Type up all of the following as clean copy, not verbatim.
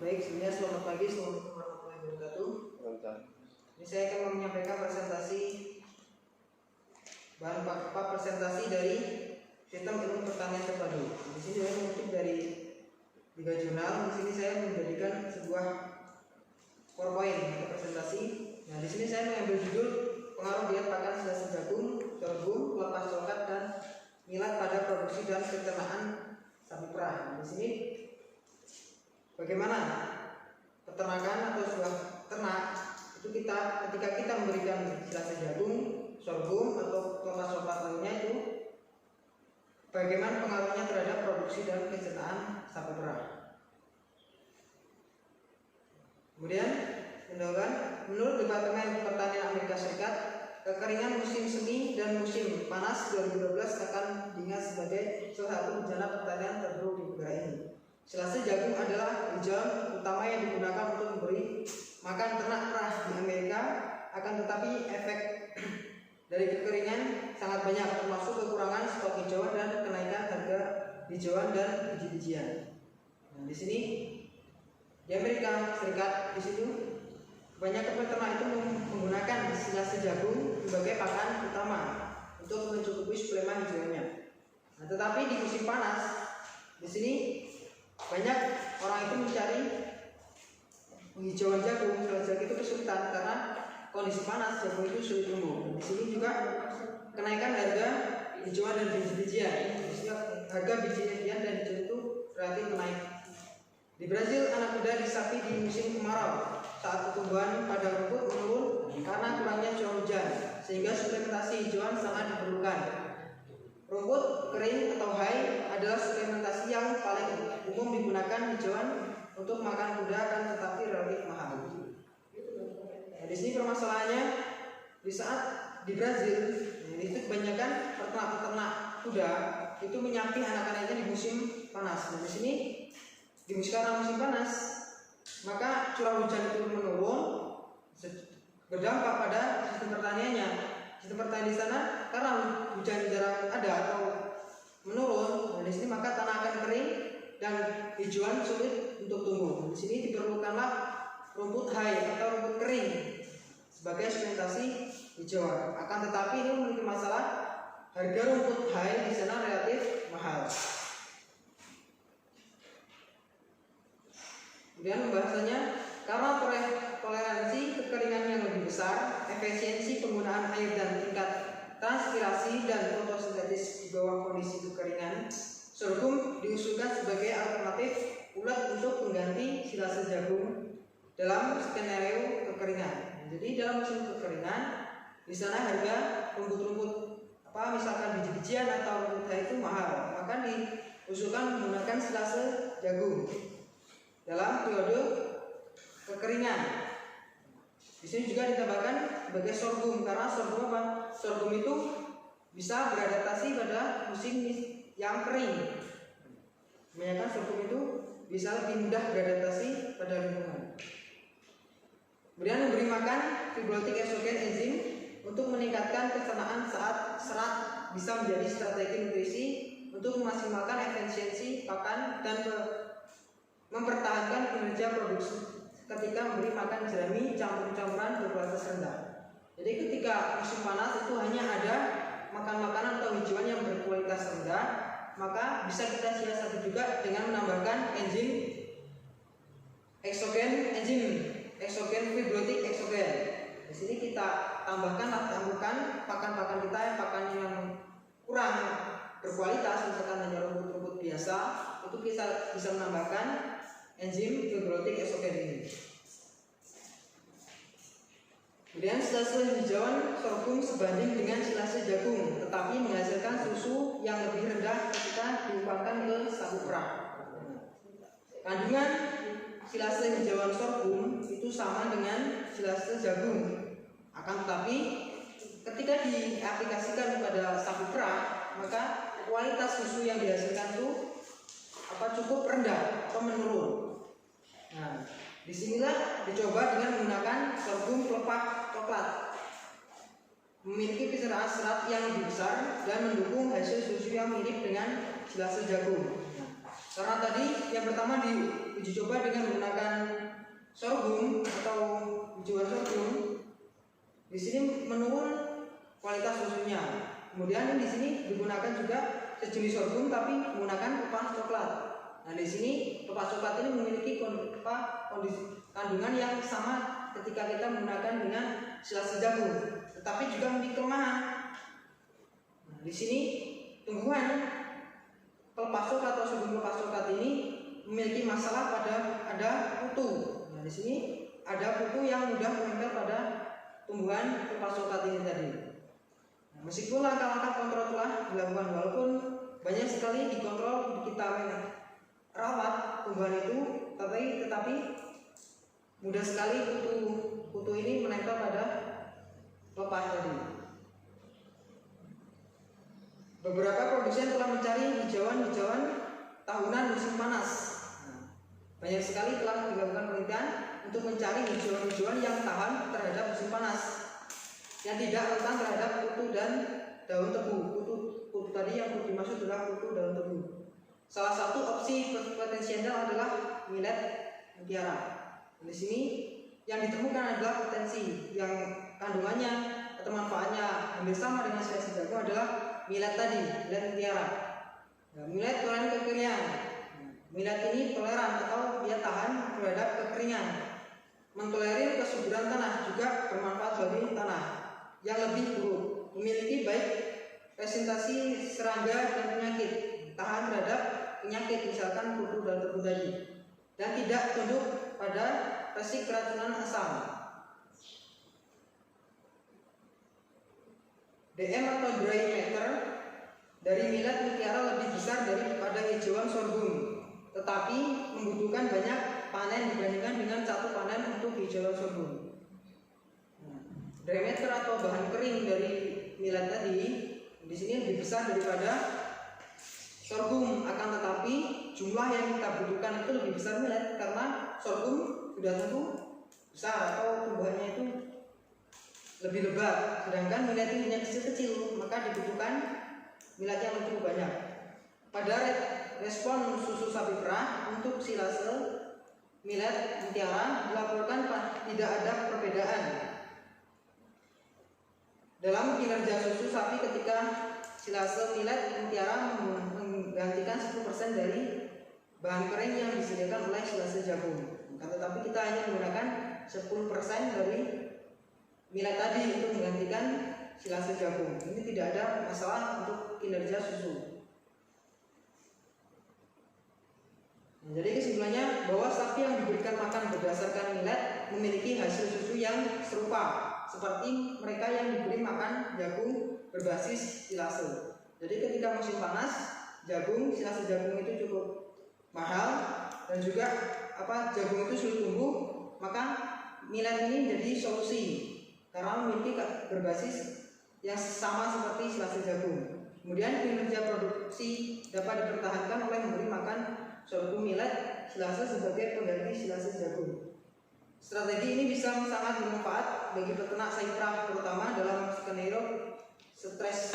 Baik, sebelumnya selamat pagi, assalamualaikum warahmatullahi wabarakatuh. Ini saya akan menyampaikan presentasi bahan baku presentasi dari sistem ilmu pertanian terpadu. Di sini saya mengutip dari 3 jurnal. Di sini saya menjadikan sebuah PowerPoint untuk presentasi. Nah, di sini saya mengambil judul pengaruh diet pakan silase jagung, sorghum, pelepas coklat dan millet pada produksi dan peternakan sapi perah. Di sini bagaimana peternakan atau sebuah ternak itu ketika kita memberikan silase jagung, sorghum atau pelepas coklat lainnya itu bagaimana pengaruhnya terhadap produksi dan pencernaan sapi perah. Kemudian menurut Departemen Pertanian Amerika Serikat, kekeringan musim semi dan musim panas 2012 akan diingat sebagai salah satu bencana pertanian terburuk di negara ini. Silase jagung adalah hijauan utama yang digunakan untuk memberi makan ternak perah di Amerika, akan tetapi efek dari kekeringan sangat banyak, termasuk kekurangan stok hijauan dan kenaikan harga hijauan dan biji-bijian. Nah, di sini di Amerika Serikat di situ kebanyakan peternak itu menggunakan silase jagung sebagai pakan utama untuk mencukupi suplemen hijauannya. Nah, tetapi di musim panas di sini banyak orang itu mencari penghijauan jagung. Silase jagung itu kesulitan karena kondisi panas jagung itu sulit tumbuh. Di sini juga kenaikan harga hijauan dan biji-bijian. Harga biji-bijian dan hijauan itu relatif naik. Di Brazil, anak kuda disapi di musim kemarau saat pertumbuhan pada rumput menurun karena kurangnya curah hujan, sehingga suplementasi hijauan sangat diperlukan. Rumput kering atau hay adalah suplementasi yang paling umum digunakan hijauan untuk makan kuda, akan tetapi relatif mahal. Nah, di sini permasalahannya di saat di Brazil itu kebanyakan peternak-peternak kuda itu menyapi anak-anaknya di musim panas. Nah, di sini karena musim panas, maka curah hujan itu menurun, berdampak pada sistem pertaniannya. Sistem pertanian di sana karena hujan jarang ada atau menurun, nah di sini maka tanah akan kering dan hijauan sulit untuk tumbuh. Di sini diperlukanlah rumput hay atau rumput kering sebagai suplementasi hijauan. Akan tetapi ini memiliki masalah, harga rumput hay di sana relatif mahal. Kemudian pembahasannya, karena toleransi kekeringan yang lebih besar, efisiensi penggunaan air dan tingkat transpirasi dan fotosintesis di bawah kondisi kekeringan, sorghum diusulkan sebagai alternatif ulat untuk mengganti silase jagung dalam skenario kekeringan. Jadi dalam musim kekeringan, di sana harga rumput-rumput misalkan biji-bijian atau rumput hay itu mahal, maka diusulkan menggunakan silase jagung dalam periode kekeringan. Di sini juga ditambahkan sebagai sorghum, karena sorghum itu bisa beradaptasi pada musim yang kering. Kebanyakan sorghum itu bisa lebih mudah beradaptasi pada lingkungan. Kemudian memberi makan fibrotik estrogen enzim untuk meningkatkan pencernaan saat serat bisa menjadi strategi nutrisi untuk memaksimalkan efisiensi pakan dan mempertahankan kinerja produksi ketika memberi makan jerami campuran berkualitas rendah. Jadi ketika musim panas itu hanya ada makanan atau hijauan yang berkualitas rendah, maka bisa kita siasati juga dengan menambahkan enzim fibrotik eksogen. Di sini kita tambahkan pakan-pakan kita yang kurang berkualitas, misalkan hanya rumput-rumput biasa, itu kita bisa menambahkan enzim fibrotik eksogen ini. Kemudian silase hijauan sorghum sebanding dengan silase jagung, tetapi menghasilkan susu yang lebih rendah ketika diumpankan ke sapi perah. Kandungan silase hijauan sorghum itu sama dengan silase jagung, akan tetapi ketika diaplikasikan pada sapi perah, maka kualitas susu yang dihasilkan itu cukup rendah atau menurun. Nah, disinilah dicoba dengan menggunakan sorghum pelepas coklat. Memiliki pencernaan serat yang lebih besar dan mendukung hasil susu yang mirip dengan silase jagung. Nah, karena tadi yang pertama uji coba dengan menggunakan sorghum atau hijauan sorghum, di sini menurun kualitas susunya. Kemudian di sini digunakan juga sejenis sorghum tapi menggunakan pepas coklat. Nah, di sini pepas coklat ini memiliki kondisi kandungan yang sama ketika kita menggunakan dengan silase jagung, tetapi juga memiliki kelemahan. Nah, di sini tumbuhan pelepas coklat atau sorghum pelepas coklat ini memiliki masalah pada ada kutu. Nah, di sini ada kutu yang mudah menempel pada tumbuhan pelepas coklat ini tadi. Nah, meskipun langkah-langkah kontrol telah dilakukan, walaupun banyak sekali dikontrol kita rawat tumbuhan itu, tetapi mudah sekali kutu ini menempel pada pelepas tadi. Beberapa produsen telah mencari hijauan-hijauan tahunan musim panas. Banyak sekali telah dilakukan penelitian untuk mencari hijauan-hijauan yang tahan terhadap musim panas, yang tidak rentan terhadap kutu dan daun tebu. Kutu tadi yang dimaksud adalah kutu daun tebu. Salah satu opsi potensial adalah millet mutiara. Di sini yang ditemukan adalah potensi yang kandungannya atau manfaatnya hampir sama dengan silase jagung adalah millet tadi, millet mutiara. Nah, millet toleran kekeringan. Millet ini toleran atau dia tahan terhadap kekeringan. Mentolerir kesuburan tanah, juga bermanfaat bagi tanah yang lebih buruk. Memiliki baik presentasi serangga dan penyakit, tahan terhadap penyakit misalkan kutu dan tebu tadi, dan tidak tunduk pada resik keracunan asam. DM atau dry matter dari millet mutiara lebih besar daripada hijauan sorghum, tetapi membutuhkan banyak panen dibandingkan dengan satu panen untuk hijauan sorghum. Dry matter atau bahan kering dari millet tadi di sini lebih besar daripada sorghum, akan tetapi jumlah yang kita butuhkan itu lebih besar millet karena sorghum sudah tentu besar atau tumbuhannya itu lebih lebat, sedangkan millet ini hanya kecil-kecil, maka dibutuhkan millet yang cukup banyak. Pada respon susu sapi perah untuk silase millet mutiara dilaporkan tidak ada perbedaan dalam kinerja susu sapi ketika silase millet mutiara menggantikan 10% dari bahan kering yang disediakan oleh silase jagung. Tetapi kita hanya menggunakan 10% dari millet tadi untuk menggantikan silase jagung. Ini tidak ada masalah untuk kinerja susu. Jadi kesimpulannya bahwa sapi yang diberikan makan berdasarkan millet memiliki hasil susu yang serupa seperti mereka yang diberi makan jagung berbasis silase. Jadi ketika musim panas, silase jagung itu cukup mahal dan juga jagung itu sulit tumbuh, maka millet ini menjadi solusi karena memiliki berbasis yang sama seperti silase jagung. Kemudian kinerja produksi dapat dipertahankan oleh memberi makan sorghum millet silase sebagai pengganti silase jagung. Strategi ini bisa sangat bermanfaat bagi peternak sapi-perah, terutama dalam skenario stres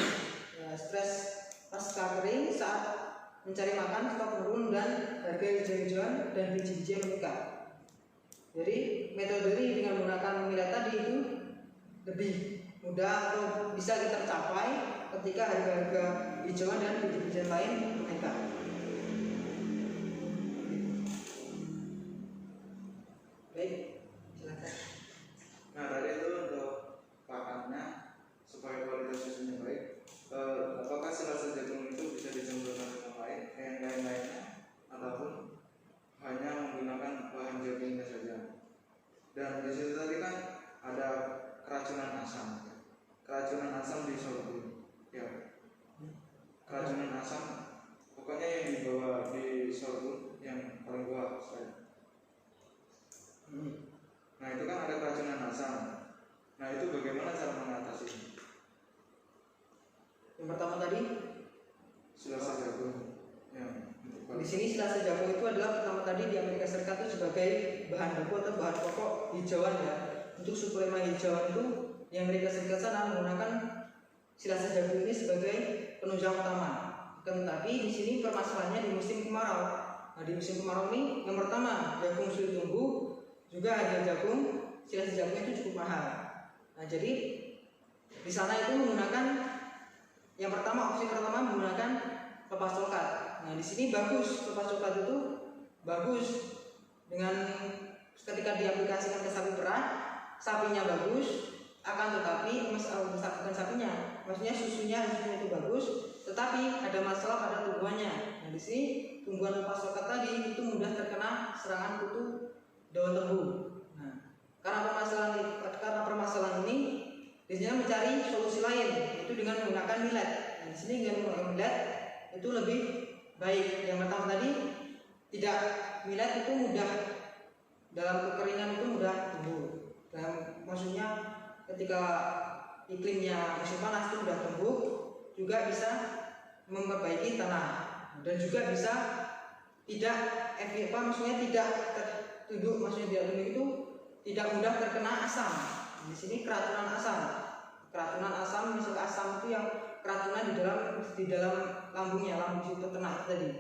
pasca kering saat mencari makan, stok menurun dan harga hijau-hijauan dan biji-biji meningkat. Jadi metode ini dengan menggunakan millet tadi itu lebih mudah atau bisa kita capai ketika harga-harga hijauan dan biji-bijian lain meningkat. Baik, silakan. Nah, tadi itu untuk pakannya supaya kualitas susunya baik. Apakah silase jagung itu bisa dicampurkan dengan yang lain-lainnya ataupun hanya menggunakan bahan jagungnya saja? Dan di situ tadi kan ada keracunan asam di sorghum. Ya, keracunan asam pokoknya yang dibawa di sorghum yang paling bawah sekali. Nah, itu kan ada keracunan asam. Nah, itu bagaimana cara mengatasinya? Yang pertama tadi silase jagung. Di sini silase jagung itu adalah pertama tadi di Amerika Serikat itu sebagai bahan baku atau bahan pokok hijauan ya. Untuk suplemen hijauan itu di Amerika Serikat sana menggunakan silase jagung ini sebagai penunjang utama. Tetapi di sini permasalahannya di musim kemarau. Nah, di musim kemarau ini yang pertama jagung sulit tumbuh, juga harga jagung silase jagung itu cukup mahal. Nah, jadi di sana itu menggunakan yang pertama, opsi pertama menggunakan lepas coklat. Nah, di sini bagus, lepas coklat itu bagus dengan ketika diaplikasikan ke sapi perah, sapinya bagus, akan tetapi bukan sapinya, maksudnya susunya itu bagus, tetapi ada masalah pada tumbuhannya. Nah, di sini tumbuhan lepas coklat tadi itu mudah terkena serangan kutu daun tebu. Nah, karena permasalahan ini, di sini mencari solusi lain, yaitu dengan menggunakan millet. Nah, di sini dengan menggunakan millet itu lebih baik. Yang pertama tadi tidak, millet itu mudah dalam kekeringan itu mudah tumbuh. Maksudnya ketika iklimnya musim panas itu mudah tumbuh, juga bisa memperbaiki tanah dan juga bisa tidak maksudnya tidak tunduk, maksudnya tidak tunduk itu tidak mudah terkena asam. Di sini keracunan asam, misalnya asam itu yang keracunan di dalam lambungnya, lambung si peternak tadi.